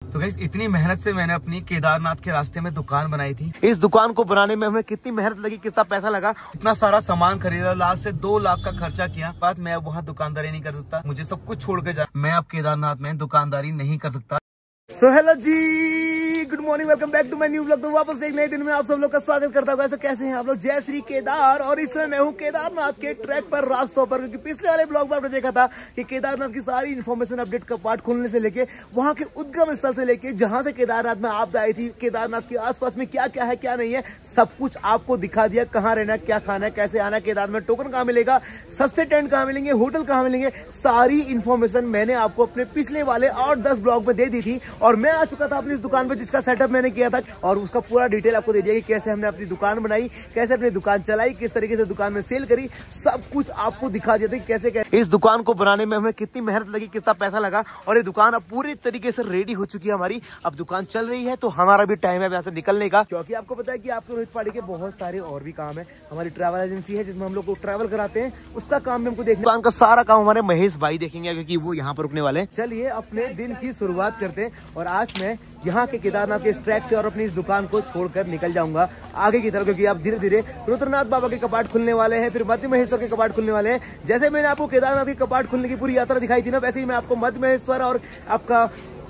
तो गाइस इतनी मेहनत से मैंने अपनी केदारनाथ के रास्ते में दुकान बनाई थी। इस दुकान को बनाने में हमें कितनी मेहनत लगी, कितना पैसा लगा, इतना सारा सामान खरीदा, लास्ट से 2 लाख का खर्चा किया। बात मैं अब वहाँ दुकानदारी नहीं कर सकता, मुझे सब कुछ छोड़ के जा, मैं अब केदारनाथ में दुकानदारी नहीं कर सकता। So hello ji, good morning, welcome back to my new vlog. तो वापस एक नए दिन में आप सब लोग का स्वागत करता हूँ। कैसे हैं आप लोग? जय श्री केदार। और इस समय मैं हूँ केदारनाथ के ट्रैक पर, रास्तों पर, क्योंकि पिछले वाले ब्लॉग में आपने देखा था कि केदारनाथ की सारी इन्फॉर्मेशन अपडेट का पार्ट खोलने से लेके वहाँ के उद्गम स्थल से लेके जहाँ से केदारनाथ में आप आई थी, केदारनाथ के आसपास में क्या क्या है क्या नहीं है, सब कुछ आपको दिखा दिया। कहाँ रहना, क्या खाना है, कैसे आना, केदारनाथ में टोकन कहाँ मिलेगा, सस्ते टेंट कहाँ मिलेंगे, होटल कहाँ मिलेंगे, सारी इन्फॉर्मेशन मैंने आपको अपने पिछले वाले और 10 ब्लॉग में दे दी थी। और मैं आ चुका था अपनी इस दुकान पर, जिसका सेटअप मैंने किया था, और उसका पूरा डिटेल आपको दे दिया कि कैसे हमने अपनी दुकान बनाई, कैसे अपनी दुकान चलाई, किस तरीके से दुकान में सेल करी, सब कुछ आपको दिखा दिया था कि कैसे कैसे इस दुकान को बनाने में हमें कितनी मेहनत लगी, कितना पैसा लगा। और ये दुकान अब पूरी तरीके से रेडी हो चुकी है हमारी। अब दुकान चल रही है, तो हमारा भी टाइम है यहाँ से निकलने का, क्योंकि आपको पता है कि आपको रोहित पहाड़ी के बहुत सारे और भी काम है। हमारी ट्रैवल एजेंसी है जिसमें हम लोग को ट्रैवल कराते हैं, उसका काम भी हमको देखना। दुकान का सारा काम हमारे महेश भाई देखेंगे, क्योंकि वो यहाँ पर रुकने वाले हैं। चलिए अपने दिन की शुरुआत करते हैं। और आज मैं यहाँ के केदारनाथ के इस ट्रैक से और अपनी इस दुकान को छोड़कर निकल जाऊंगा आगे की तरफ, क्योंकि अब धीरे धीरे रुद्रनाथ बाबा के कपाट खुलने वाले हैं, फिर मध्य महेश्वर के कपाट खुलने वाले हैं। जैसे मैंने आपको केदारनाथ के कपाट खुलने की पूरी यात्रा दिखाई थी ना, वैसे ही मैं आपको मध्य महेश्वर और आपका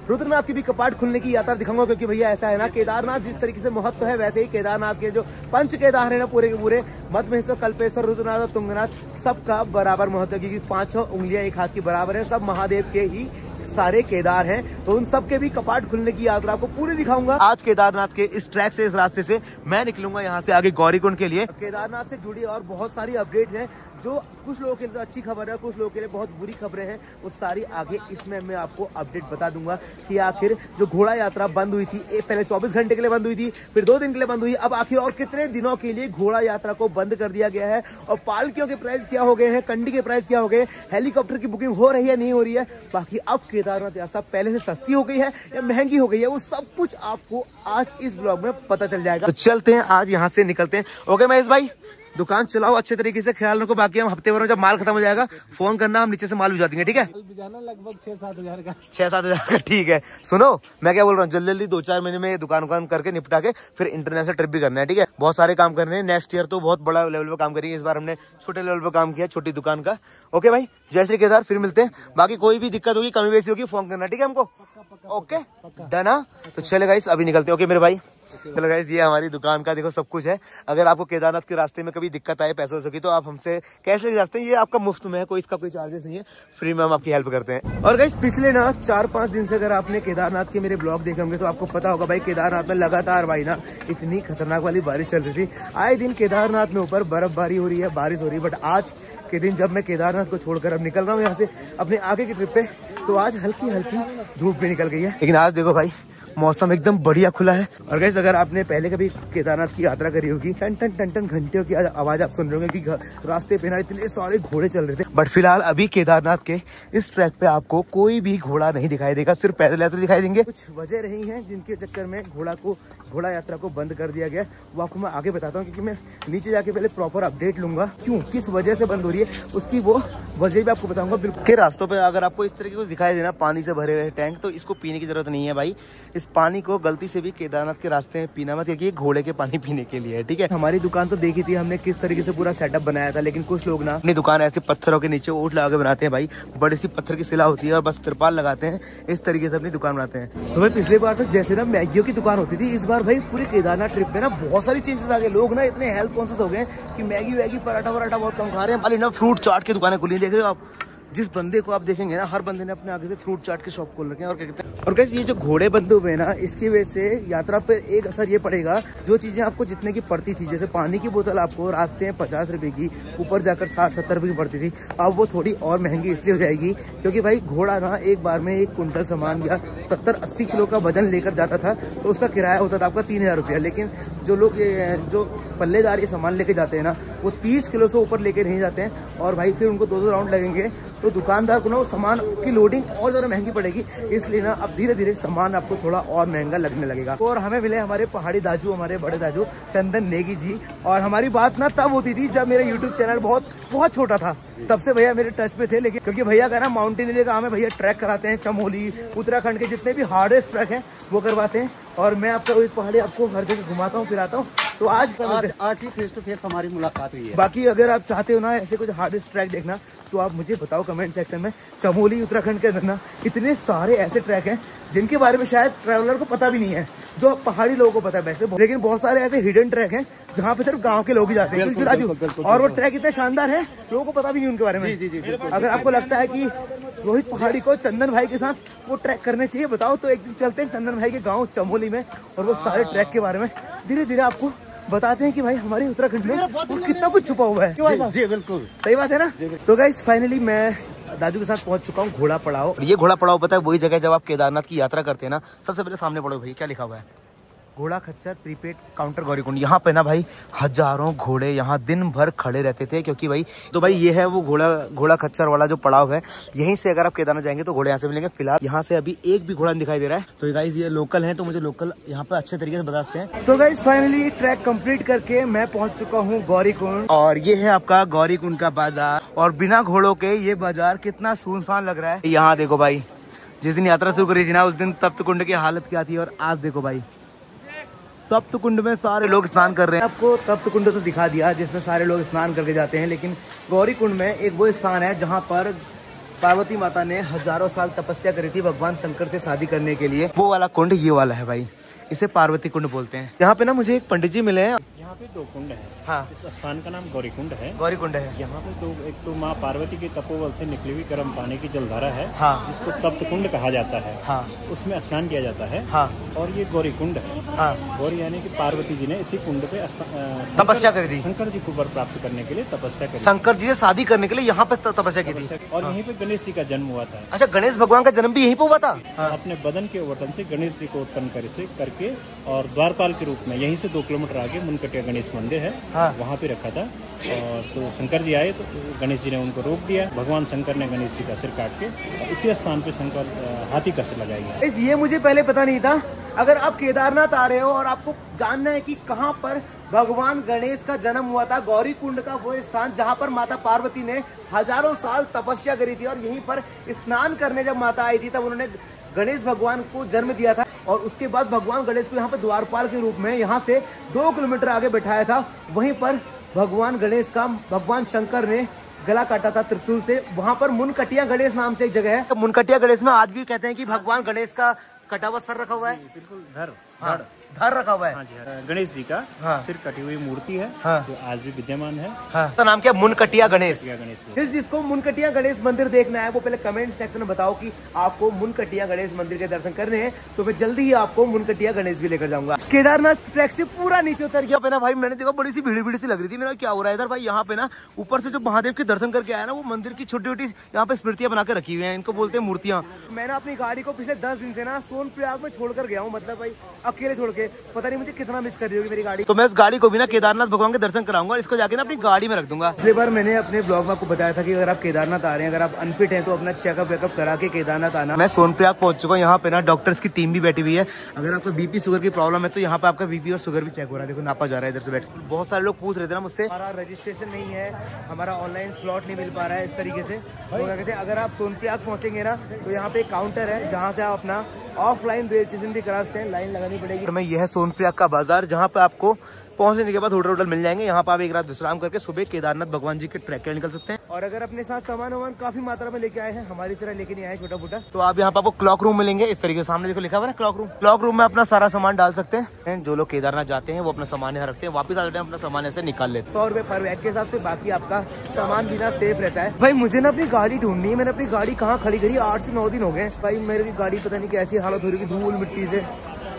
रुद्रनाथ की भी कपाट खुलने की यात्रा दिखाऊंगा। क्योंकि भैया ऐसा है ना, केदारनाथ जिस तरीके से महत्व है, वैसे ही केदारनाथ के जो पंच केदार है ना, पूरे के पूरे मध्य महेश्वर, कल्पेश्वर, रुद्रनाथ और तुंगनाथ, सबका बराबर महत्व है, क्योंकि 5 उंगलियां एक हाथ की बराबर है। सब महादेव के ही सारे केदार हैं, तो उन सब के भी कपाट खुलने की यात्रा आपको पूरी दिखाऊंगा। आज केदारनाथ के इस ट्रैक से, इस रास्ते से मैं निकलूंगा यहाँ से आगे गौरीकुंड के लिए। केदारनाथ से जुड़ी और बहुत सारी अपडेट है, जो कुछ लोगों के लिए अच्छी खबर है, कुछ लोगों के लिए बहुत बुरी खबरें हैं, वो सारी आगे इसमें मैं आपको अपडेट बता दूंगा कि आखिर जो घोड़ा यात्रा बंद हुई थी, पहले 24 घंटे के लिए बंद हुई थी, फिर 2 दिन के लिए बंद हुई, अब आखिर और कितने दिनों के लिए घोड़ा यात्रा को बंद कर दिया गया है, और पालकियों के प्राइस क्या हो गए हैं, कंडी के प्राइस क्या हो गए, हेलीकॉप्टर की बुकिंग हो रही है नहीं हो रही है, बाकी अब केदारनाथ यात्रा पहले से सस्ती हो गई है या महंगी हो गई है, वो सब कुछ आपको आज इस ब्लॉग में पता चल जाएगा। तो चलते हैं, आज यहाँ से निकलते हैं। ओके महेश भाई, दुकान चलाओ अच्छे तरीके से, ख्याल रखो। बाकी हम हफ्ते भर में जब माल खत्म हो जाएगा फोन करना, हम नीचे से माल भिजवा देंगे, ठीक है? लगभग 6-7 हजार का। 6-7 हजार का, ठीक है। सुनो मैं क्या बोल रहा हूँ, जल्दी जल्दी 2-4 महीने में दुकान करके निपटा के फिर इंटरनेशनल ट्रिप भी करना है, ठीक है? बहुत सारे काम करने हैं। नेक्स्ट ईयर तो बहुत बड़ा लेवल पे काम करेंगे, इस बार हमने छोटे लेवल पे काम किया, छोटी दुकान का। ओके भाई, जय श्री केदार, फिर मिलते हैं। बाकी कोई भी दिक्कत होगी, कमी बेसी होगी, फोन करना, ठीक है हमको? Okay done. तो चले गाइस, अभी निकलते हैं। ओके मेरे भाई, चलो गाइस, ये हमारी दुकान का देखो सब कुछ है। अगर आपको केदारनाथ के रास्ते में कभी दिक्कत आए पैसों की, तो आप हमसे कैश लेके जा सकते हैं। ये आपका मुफ्त में है, कोई इसका कोई चार्जेस नहीं है, फ्री में हम आपकी हेल्प करते हैं। और गाइस पिछले ना 4-5 दिन से अगर आपने केदारनाथ के मेरे ब्लॉग देखे होंगे, तो आपको पता होगा भाई, केदारनाथ में लगातार भाई ना इतनी खतरनाक वाली बारिश चल रही थी। आए दिन केदारनाथ में ऊपर बर्फबारी हो रही है, बारिश हो रही है, बट आज के दिन जब मैं केदारनाथ को छोड़कर अब निकल रहा हूँ यहाँ से अपने आगे की ट्रिप पे, तो आज हल्की हल्की धूप भी निकल गई है। लेकिन आज देखो भाई, मौसम एकदम बढ़िया खुला है। और गाइस अगर आपने पहले कभी केदारनाथ की यात्रा करी होगी, टन टन टन टन घंटियों की आवाज आप सुन रहे होंगे कि रास्ते पे ना इतने सारे घोड़े चल रहे थे। बट फिलहाल अभी केदारनाथ के इस ट्रैक पे आपको कोई भी घोड़ा नहीं दिखाई देगा, सिर्फ पैदल यात्रा दिखाई देंगे। कुछ वजह रही है जिनके चक्कर में घोड़ा यात्रा को बंद कर दिया गया, वो आपको मैं आगे बताता हूँ, क्योंकि मैं नीचे जाके पहले प्रॉपर अपडेट लूंगा क्यों, किस वजह से बंद हो रही है, उसकी वो वजह भी आपको बताऊंगा। बिल्कुल के रास्तों पे अगर आपको इस तरीके से दिखाई देना पानी से भरे हुए टैंक, तो इसको पीने की जरूरत नहीं है भाई। इस पानी को गलती से भी केदारनाथ के रास्ते में पीना मत, क्योंकि घोड़े के पानी पीने के लिए है, ठीक है? हमारी दुकान तो देखी थी हमने किस तरीके से पूरा सेटअप बनाया था, लेकिन कुछ लोग ना अपनी दुकान ऐसे पत्थरों के नीचे ऊंट लगा के बनाते हैं भाई। बड़ी सी पत्थर की सिला होती है और बस तिरपाल लगाते हैं, इस तरीके से अपनी दुकान बनाते हैं। तो भाई पिछले बार तो जैसे ना मैगियों की दुकान होती थी, इस बार भाई पूरी केदारनाथ ट्रिप में ना बहुत सारी चेंजेस आ गए। लोग ना इतने हेल्थ कॉन्शियस हो गए कि मैगी पराठा बहुत कम खा रहे हैं। ना फ्रूट चाट की दुकानें खुली, देख रहे हो आप? जिस बंदे को आप देखेंगे ना, हर बंदे ने अपने आगे से फ्रूट चाट की शॉप खोल रखे हैं। और क्या कहते हैं, और कैसे ये जो घोड़े बंद हुए ना, इसकी वजह से यात्रा पे एक असर ये पड़ेगा, जो चीजें आपको जितने की पड़ती थी, जैसे पानी की बोतल आपको रास्ते में 50 रुपए की, ऊपर जाकर 60-70 रुपए की पड़ती थी, अब वो थोड़ी और महंगी इसलिए हो जाएगी क्योंकि भाई घोड़ा ना एक बार में 1 कुंटल सामान या 70-80 किलो का वजन लेकर जाता था, तो उसका किराया होता था आपका 3000 रुपया। लेकिन जो लोग जो पल्लेदार ये सामान लेके जाते हैं ना, वो 30 किलो से ऊपर लेके नहीं जाते हैं। और भाई फिर उनको 2-2 राउंड लगेंगे तो दुकानदार को ना वो सामान की लोडिंग और ज़्यादा महंगी पड़ेगी। इसलिए ना अब धीरे धीरे सामान आपको थोड़ा और महंगा लगने लगेगा। और हमें मिले हमारे पहाड़ी दाजू, हमारे बड़े दाजू चंदन नेगी जी। और हमारी बात ना तब होती थी जब मेरा यूट्यूब चैनल बहुत छोटा था, तब से भैया मेरे टच पे थे। लेकिन क्योंकि भैया का ना माउंटेन एरिया का काम है, भैया ट्रैक कराते हैं, चमोली उत्तराखंड के जितने भी हार्डेस्ट ट्रैक हैं वो करवाते हैं। और मैं आपका वही पहाड़ी आपको हर जगह घुमाता हूँ, फिराता हूँ। तो आज ही फेस टू फेस हमारी मुलाकात हुई है। बाकी अगर आप चाहते हो ना ऐसे कुछ हार्डेस्ट ट्रैक देखना तो आप मुझे बताओ कमेंट सेक्शन में। चमोली उत्तराखंड के अंदर ना इतने सारे ऐसे ट्रैक हैं जिनके बारे में शायद ट्रैवलर को पता भी नहीं है, जो पहाड़ी लोगों को पता है वैसे, लेकिन बहुत सारे ऐसे हिडन ट्रैक हैं जहाँ पे सिर्फ गांव के लोग ही जाते हैं। और वो ट्रैक इतने शानदार है लोगों को पता भी नहीं उनके बारे में। जी। अगर आपको लगता है कि रोहित पहाड़ी को चंदन भाई के साथ वो ट्रैक करने चाहिए, बताओ तो एक दिन चलते हैं चंदन भाई के गाँव चमोली में और वो सारे ट्रैक के बारे में धीरे धीरे आपको बताते हैं कि भाई हमारे उत्तराखंड में कितना कुछ छुपा हुआ है। जी बिल्कुल सही बात है ना। तो गाइस फाइनली मैं दादू के साथ पहुंच चुका हूँ घोड़ा पड़ाव। ये घोड़ा पड़ाव पता है वही जगह जब आप केदारनाथ की यात्रा करते हैं ना, सबसे पहले सामने पढ़ो भाई क्या लिखा हुआ है, घोड़ा खच्चर प्रीपेड काउंटर गौरीकुंड। यहाँ पे ना भाई हजारों घोड़े यहाँ दिन भर खड़े रहते थे, क्योंकि भाई तो भाई ये है वो घोड़ा खच्चर वाला जो पड़ाव है। यहीं से अगर आप केदारनाथ जाएंगे तो घोड़े यहाँ से मिलेंगे। फिलहाल यहाँ से अभी एक भी घोड़ा नहीं दिखाई दे रहा है। तो गाइस ये लोकल है तो मुझे लोकल यहाँ पे अच्छे तरीके से बताते हैं। तो गाइस फाइनली ट्रैक कंप्लीट करके मैं पहुंच चुका हूँ गौरीकुंड। और ये है आपका गौरीकुंड का बाजार। और बिना घोड़ों के ये बाजार कितना सुनसान लग रहा है। यहाँ देखो भाई, जिस दिन यात्रा शुरू करी थी ना उस दिन तप्त कुंड की हालत क्या थी, और आज देखो भाई तप्त कुंड में सारे लोग स्नान कर रहे हैं। आपको तप्त कुंड तो दिखा दिया जिसमें सारे लोग स्नान करके जाते हैं, लेकिन गौरी कुंड में एक वो स्थान है जहाँ पर पार्वती माता ने हजारों साल तपस्या करी थी भगवान शंकर से शादी करने के लिए। वो वाला कुंड ये वाला है भाई, इसे पार्वती कुंड बोलते हैं। यहाँ पे ना मुझे एक पंडित जी मिले हैं। यहाँ पे 2 कुंड है। हाँ। इस स्थान का नाम गौरी कुंड है। गौरी कुंड है। यहाँ पे एक तो माँ पार्वती के तपोबल से निकली हुई गर्म पानी की जलधारा है। हाँ। जिसको तप्त कुंड कहा जाता है। हाँ। उसमें स्नान किया जाता है। हाँ। और ये गौरी कुंड है। हाँ। गौरी यानी कि पार्वती जी ने इसी कुंड पे तपस्या करी थी। शंकर जी को वर प्राप्त करने के लिए तपस्या करी। शंकर जी से शादी करने के लिए यहाँ पे तपस्या की थी। और यहीं पे गणेश जी का जन्म हुआ था। अच्छा, गणेश भगवान का जन्म भी यहीं पे हुआ था। अपने बदन के वटन से गणेश जी को उत्पन्न करके और द्वारपाल के रूप में यहीं से 2 किलोमीटर आगे मुनकटिया गणेश मंदिर है। हाँ। वहाँ पे रखा था। और तो शंकर जी आए तो गणेश जी ने उनको रोक दिया। भगवान शंकर ने गणेश जी का सिर काट के और इसी स्थान पे शंकर हाथी का सिर लगाया गया। ये मुझे पहले पता नहीं था। अगर आप केदारनाथ आ रहे हो और आपको जानना है कि कहाँ पर भगवान गणेश का जन्म हुआ था, गौरी कुंड का वो स्थान जहाँ पर माता पार्वती ने हजारों साल तपस्या करी थी और यहीं पर स्नान करने जब माता आई थी तब उन्होंने गणेश भगवान को जन्म दिया था। और उसके बाद भगवान गणेश को यहाँ पर द्वारपाल के रूप में यहाँ से 2 किलोमीटर आगे बैठाया था। वहीं पर भगवान गणेश का भगवान शंकर ने गला काटा था त्रिशूल से। वहाँ पर मुनकटिया गणेश नाम से एक जगह है। मुनकटिया गणेश में आज भी कहते हैं कि भगवान गणेश का कटा हुआ सर रखा हुआ है। बिल्कुल धड़ रखा हुआ है। हाँ जी, गणेश जी का सिर कटी हुई मूर्ति है। हाँ। जो आज भी विद्यमान है। तो नाम क्या, मुनकटिया गणेश। फिर जिसको मुनकटिया गणेश मंदिर देखना है वो पहले कमेंट सेक्शन में बताओ कि आपको मुनकटिया गणेश मंदिर के दर्शन करने हैं, तो मैं जल्दी ही आपको मुनकटिया गणेश भी लेकर जाऊंगा। केदारनाथ ट्रैक से पूरा नीचे उतर गया पे ना भाई, मैंने देखा बड़ी सी भीड़ सी लग रही थी। मेरा क्या हो रहा है इधर भाई। यहाँ पे ना ऊपर से जो महादेव के दर्शन करके आया ना, वो मंदिर की छोटी छोटी यहाँ पे स्मृतियां बना के रखी हुई है, इनको बोलते हैं मूर्तियां। मैंने अपनी गाड़ी को पिछले 10 दिन से ना सोनप्रयाग में छोड़कर गया हूँ, मतलब भाई अकेले छोड़ के। पता नहीं मुझे कितना मिस कर रही होगी मेरी गाड़ी। तो मैं इस गाड़ी को भी ना केदारनाथ भगवान के दर्शन कराऊंगा, इसको जाके ना अपनी गाड़ी में रख दूंगा। पिछली बार मैंने अपने ब्लॉग में आपको बताया था कि अगर आप केदारनाथ आ रहे हैं, अगर आप अनफिट हैं तो अपना चेकअप वेकअप करा के केदारनाथ आना। मैं सोनप्रयाग पहुंच चुका हूँ। यहाँ पे ना डॉक्टर्स की टीम भी बैठी हुई है। अगर आपको बीपी शुगर की प्रॉब्लम है तो यहाँ पे आपका बीपी और शुगर भी चेक हो रहा है। देखो नापा जा रहा है इधर से बैठ। बहुत सारे लोग पूछ रहे थे ना मुझसे, हमारा रजिस्ट्रेशन नहीं है, हमारा ऑनलाइन स्लॉट नहीं मिल पा रहा है इस तरीके से। तो क्या कहते हैं, अगर आप सोनप्रयाग पहुंचेंगे ना तो यहाँ पे एक काउंटर है जहाँ से आप अपना ऑफलाइन रजिस्ट्रेशन भी करा सकते हैं। लाइन लगानी पड़ेगी। तो मैं यह है सोनप्रयाग का बाजार, जहाँ पे आपको पहुंचने के बाद होटल मिल जाएंगे। यहाँ पर आप एक रात विश्राम करके सुबह केदारनाथ भगवान जी के ट्रैक के लिए निकल सकते हैं। और अगर अपने साथ सामान वामान काफी मात्रा में लेके आए हैं, हमारी तरह लेके नहीं आए छोटा मोटा, तो आप यहाँ पर आपको क्लॉक रूम मिलेंगे। इस तरीके से सामने देखो लिखा हुआ है क्लॉक रूम। क्लॉक रूम में अपना सारा सामान डाल सकते हैं। जो लोग केदारनाथ जाते हैं वो अपना सामान यहाँ रखते हैं, वापस आते टाइम अपना सामान ऐसे निकाल लेते हैं। 100 रुपए पर बैग के हिसाब से, बाकी आपका सामान बिना सेफ रहता है। भाई मुझे ना अपनी गाड़ी ढूंढनी है। मैंने अपनी गाड़ी कहाँ खड़ी करी, 8 से 9 दिन हो गए भाई। मेरी गाड़ी पता नहीं कैसी हालत हो रही है, धूल मिट्टी से।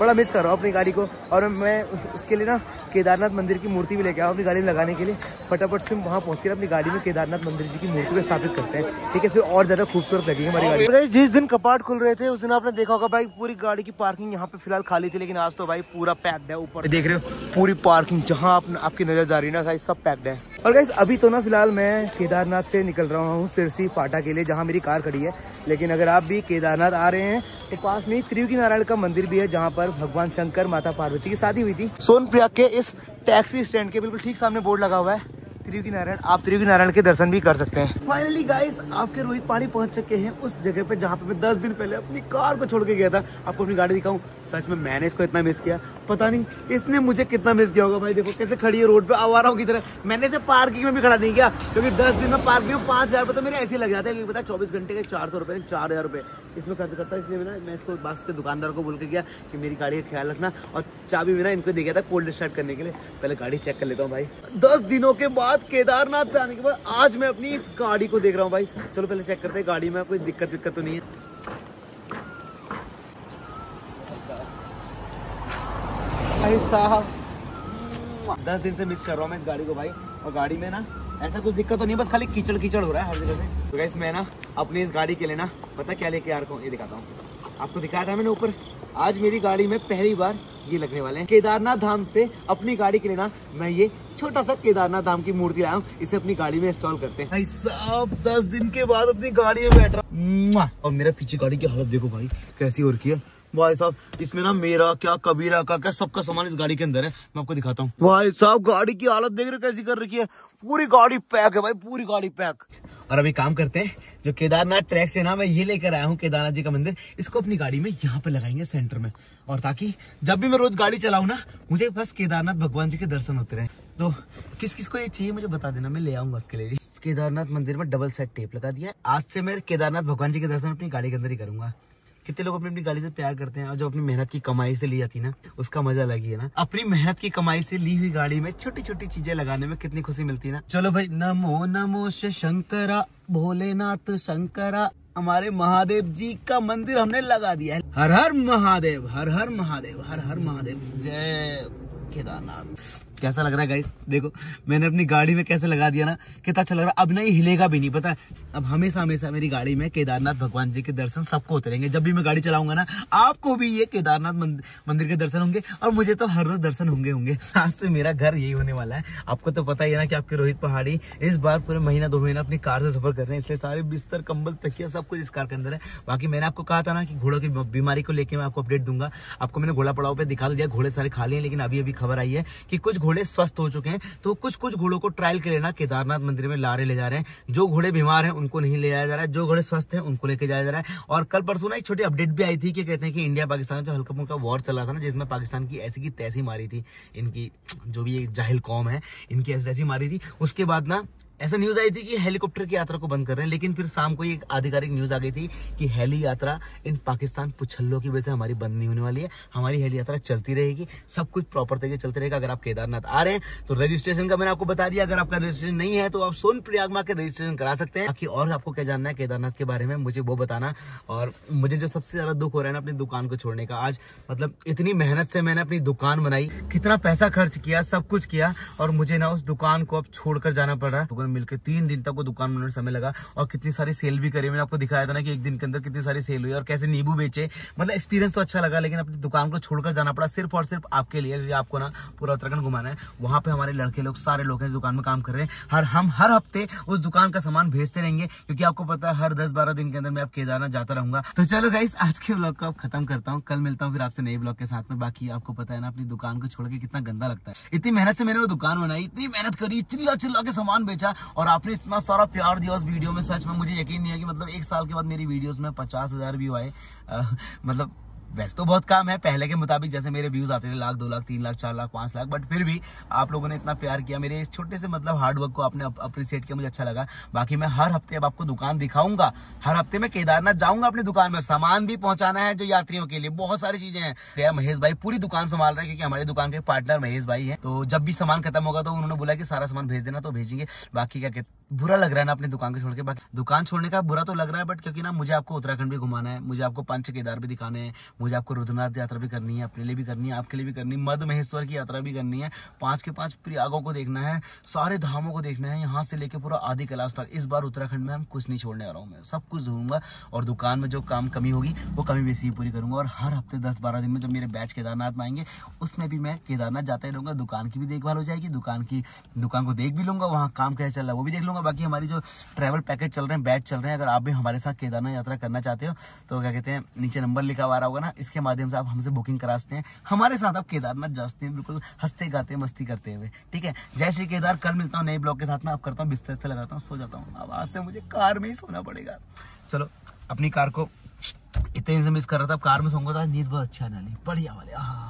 बड़ा मिस कर रहा हूँ अपनी गाड़ी को। और मैं उसके लिए ना केदारनाथ मंदिर की मूर्ति भी लेके आऊँ अपनी गाड़ी में लगाने के लिए। फटाफट से वहाँ पहुँच कर अपनी गाड़ी में केदारनाथ मंदिर जी की मूर्ति को स्थापित करते हैं, ठीक है। फिर और ज्यादा खूबसूरत लगेगी हमारी गाड़ी। जिस दिन कपाट खुल रहे थे उस दिन आपने देखा होगा भाई, पूरी गाड़ी की पार्किंग यहाँ पे फिलहाल खाली थी, लेकिन आज तो भाई पूरा पैक्ड है। ऊपर देख रहे हो पूरी पार्किंग, जहाँ आपकी नजर जा रही है ना भाई, सब पैक्ड है। और गाइस अभी तो ना फिलहाल मैं केदारनाथ से निकल रहा हूँ सिरसी फाटा के लिए, जहाँ मेरी कार खड़ी है। लेकिन अगर आप भी केदारनाथ आ रहे हैं तो पास में त्रियुगी नारायण का मंदिर भी है, जहाँ पर भगवान शंकर माता पार्वती की शादी हुई थी। सोनप्रयाग के इस टैक्सी स्टैंड के बिल्कुल ठीक सामने बोर्ड लगा हुआ है त्रियुगी नारायण। आप त्रियुगी नारायण के दर्शन भी कर सकते हैं। फाइनली गाइस आपके रोहित पहाड़ी पहुंच चुके हैं उस जगह पे जहाँ पे मैं 10 दिन पहले अपनी कार को छोड़ के गया था। आपको अपनी गाड़ी दिखाऊं, सच में मैंने इसको इतना मिस किया, पता नहीं इसने मुझे कितना मिस किया होगा। भाई देखो कैसे खड़ी है रोड पे आवाराओं की तरह। मैंने इसे पार्किंग में भी खड़ा नहीं किया, क्योंकि 10 दिन में पार्किंग में 5000 रुपये तो मेरे ऐसे लग जाते हैं। पता 24 घंटे के 400 रुपये 4000 रुपये इसमें खर्च करता है। इसलिए मैं इसको बस के दुकानदार को बोल के गया कि मेरी गाड़ी का ख्याल रखना, और चाबी भी ना इनको दे गया था कोल्ड स्टार्ट करने के लिए। पहले गाड़ी चेक कर लेता हूँ भाई। 10 दिनों के बाद केदारनाथ से आने के बाद आज मैं अपनी इस गाड़ी को देख रहा हूँ भाई। चलो पहले चेक करते हैं गाड़ी में कोई दिक्कत तो नहीं है। भाई साहब 10 दिन से मिस कर रहा हूँ मैं इस गाड़ी को भाई, और गाड़ी में ना ऐसा कुछ दिक्कत तो नहीं, बस खाली कीचड़ कीचड़ हो रहा है हर जगह से। तो गाइस मैं ना अपनी इस गाड़ी के लिए ना पता क्या लेके आ रहा हूँ, ये दिखाता हूँ आपको। दिखाया था मैंने ऊपर, आज मेरी गाड़ी में पहली बार ये लगने वाले हैं। केदारनाथ धाम से अपनी गाड़ी के लिए ना मैं ये छोटा सा केदारनाथ धाम की मूर्ति लाया हूँ, इसे अपनी गाड़ी में इंस्टॉल करते हैं। भाई साहब 10 दिन के बाद अपनी गाड़ी में बैठ रहा, और मेरा पीछे गाड़ी की हालत देखो भाई कैसी हो रखी है। भाई साहब इसमें ना मेरा क्या कबीरा का क्या सबका सामान इस गाड़ी के अंदर है, मैं आपको दिखाता हूँ। भाई साहब गाड़ी की हालत देख रहे हो कैसी कर रखी है, पूरी गाड़ी पैक है भाई, पूरी गाड़ी पैक। और अभी काम करते हैं, जो केदारनाथ ट्रैक से ना मैं ये लेकर आया हूँ केदारनाथ जी का मंदिर, इसको अपनी गाड़ी में यहाँ पे लगाएंगे सेंटर में, और ताकि जब भी मैं रोज गाड़ी चलाऊं ना मुझे बस केदारनाथ भगवान जी के दर्शन होते रहे। तो किस किस को ये चाहिए मुझे बता देना, मैं ले आऊंगा उसके लिए भी। केदारनाथ मंदिर में डबल सेट टेप लगा दिया। आज से मैं केदारनाथ भगवान जी के दर्शन अपनी गाड़ी के अंदर ही करूंगा। कितने लोग अपनी गाड़ी से प्यार करते हैं, और जब अपनी मेहनत की कमाई से ली जाती है ना उसका मजा अलग ही है ना। अपनी मेहनत की कमाई से ली हुई गाड़ी में छोटी छोटी चीजें लगाने में कितनी खुशी मिलती है ना। चलो भाई नमो नमो शंकरा भोलेनाथ शंकरा, हमारे महादेव जी का मंदिर हमने लगा दिया है। हर हर महादेव, हर हर महादेव, हर हर महादेव, जय केदारनाथ। कैसा लग रहा है गाइस, देखो मैंने अपनी गाड़ी में कैसे लगा दिया ना, कितना अच्छा लग रहा है। अब ना ये हिलेगा भी नहीं, पता है अब हमेशा हमेशा मेरी गाड़ी में केदारनाथ भगवान जी के दर्शन सबको होते रहेंगे। जब भी मैं गाड़ी चलाऊंगा ना आपको भी ये केदारनाथ मंदिर के दर्शन होंगे, और मुझे तो हर रोज दर्शन होंगे। आज से मेरा घर यही होने वाला है। आपको तो पता ही है ना कि आपके रोहित पहाड़ी इस बार पूरे महीना 2 महीना अपनी कार से सफर कर रहे हैं, इसलिए सारे बिस्तर कंबल तकिया सब कुछ इस कार के अंदर है। बाकी मैंने आपको कहा था ना कि घोड़ों की बीमारी को लेकर मैं आपको अपडेट दूंगा। आपको मैंने घोड़ा पड़ाव पे दिखा दिया, घोड़े सारे खा लिए, लेकिन अभी खबर आई है कि कुछ घोड़े स्वस्थ हो चुके हैं। तो कुछ घोड़ों को ट्रायल के लिए ना केदारनाथ मंदिर में ले जा रहे हैं। जो घोड़े बीमार हैं उनको नहीं ले जाया जा रहा है, जो घोड़े स्वस्थ हैं उनको लेके जाया जा रहा है। और कल परसों ना एक छोटी अपडेट भी आई थी कि कहते हैं कि इंडिया पाकिस्तान जो हल्का फुल्का वॉर चला था ना, जिसमें पाकिस्तान की ऐसी की तैसी मारी थी, इनकी जो भी जाहिल कौम है इनकी ऐसी तैसी मारी थी। उसके बाद ना ऐसा न्यूज आई थी कि हेलीकॉप्टर की यात्रा को बंद कर रहे हैं, लेकिन फिर शाम को एक आधिकारिक न्यूज आ गई थी कि हेली यात्रा इन पाकिस्तान पुछल्लों की वजह से हमारी बंद नहीं होने वाली है। हमारी हेली यात्रा चलती रहेगी, सब कुछ प्रॉपर तरीके चलते रहेगा। अगर आप केदारनाथ आ रहे हैं तो रजिस्ट्रेशन का मैंने आपको बता दिया, अगर आपका रजिस्ट्रेशन नहीं है तो आप सोनप्रयाग में आकर रजिस्ट्रेशन करा सकते हैं। बाकी और आपको क्या जानना है केदारनाथ के बारे में मुझे वो बताना। और मुझे जो सबसे ज्यादा दुख हो रहा है ना अपनी दुकान को छोड़ने का, आज मतलब इतनी मेहनत से मैंने अपनी दुकान बनाई, कितना पैसा खर्च किया, सब कुछ किया, और मुझे ना उस दुकान को अब छोड़कर जाना पड़ रहा है। मिलकर 3 दिन को दुकान बनाने में समय लगा, और कितनी सारी सेल भी करी। मैंने आपको दिखाया था ना कि एक दिन के अंदर कितनी सारी सेल हुई और कैसे नींबू बेचे। मतलब एक्सपीरियंस तो अच्छा लगा, लेकिन अपनी दुकान को छोड़कर जाना पड़ा सिर्फ और सिर्फ आपके लिए, क्योंकि आपको ना पूरा उत्तराखंड घुमाना है। वहां पे हमारे लड़के लोग सारे लोग हैं दुकान में काम कर रहे हैं। हम हर हफ्ते उस दुकान का सामान भेजते रहेंगे, क्योंकि आपको पता है हर 10-12 दिन के अंदर मैं अब केदारनाथ जाता रहूंगा। तो चलो गाइस आज के ब्लॉग को अब खत्म करता हूँ, कल मिलता हूँ फिर आपसे नए ब्लॉग के साथ में। बाकी आपको पता है ना अपनी दुकान को छोड़ के कितना गंदा लगता है। इतनी मेहनत से मैंने वो दुकान बनाई, इतनी मेहनत करी, चिल्ला चिल्ला के सामान बेचा, और आपने इतना सारा प्यार दिया उस वीडियो में। सच में मुझे यकीन नहीं है कि मतलब 1 साल के बाद मेरी वीडियोस में 50,000 व्यू आए। मतलब वैसे तो बहुत कम है पहले के मुताबिक, जैसे मेरे व्यूज आते थे 1 लाख 2 लाख 3 लाख 4 लाख 5 लाख, बट फिर भी आप लोगों ने इतना प्यार किया मेरे इस छोटे से मतलब हार्डवर्क को आपने अप्रिशिएट किया, मुझे अच्छा लगा। बाकी मैं हर हफ्ते अब आपको दुकान दिखाऊंगा, हर हफ्ते मैं केदारनाथ जाऊंगा अपनी दुकान में, सामान भी पहुंचाना है जो यात्रियों के लिए, बहुत सारी चीजें हैं। महेश भाई पूरी दुकान संभाल रहे हैं, क्योंकि हमारी दुकान के पार्टनर महेश भाई है। तो जब भी सामान खत्म होगा तो उन्होंने बोला कि सारा सामान भेज देना, तो भेजेंगे। बाकी क्या कहते, बुरा लग रहा है ना अपनी दुकान को छोड़ के। बाकी दुकान छोड़ने का बुरा तो लग रहा है, बट क्योंकि ना मुझे आपको उत्तराखंड भी घुमाना है, मुझे आपको पंच केदार भी दिखाने हैं, मुझे आपको रुद्रनाथ यात्रा भी करनी है, अपने लिए भी करनी है, आपके लिए भी करनी है, मद महेश्वर की यात्रा भी करनी है, 5 के 5 प्रयागों को देखना है, सारे धामों को देखना है, यहाँ से लेके पूरा आदि कैलाश तक। इस बार उत्तराखंड में हम कुछ नहीं छोड़ने आ रहा हूँ, मैं सब कुछ दूंगा। और दुकान में जो काम कमी होगी वो कमी बेसी ही पूरी करूंगा। और हर हफ्ते 10-12 दिन में जब मेरे बैच केदारनाथ में आएंगे उसमें भी मैं केदारनाथ जाता ही रहूंगा। दुकान की भी देखभाल हो जाएगी, दुकान को देख भी लूंगा, वहाँ काम कैसे चल रहा है वो भी देख लूंगा। बाकी हमारी जो ट्रैवल पैकेज चल रहे हैं, बैच चल रहे हैं, अगर आप भी हमारे साथ केदारनाथ यात्रा करना चाहते हो तो क्या कहते हैं, नीचे नंबर लिखा हुआ आ रहा होगा ना, इसके माध्यम से आप हमसे बुकिंग करा सकते हैं। हमारे साथ आप केदारनाथ जाते हैं बिल्कुल हंसते गाते मस्ती करते हुए। ठीक है, जय श्री केदार। कल मिलता हूँ नए ब्लॉग के साथ में। आप करता हूँ बिस्तर से लगाता हूँ, सो जाता हूँ। अब आज से मुझे कार में ही सोना पड़ेगा। चलो, अपनी कार को इतने दिन से मिस कर रहा था, अब कार में सोऊंगा तो नींद बहुत अच्छी आने वाली, बढ़िया वाले।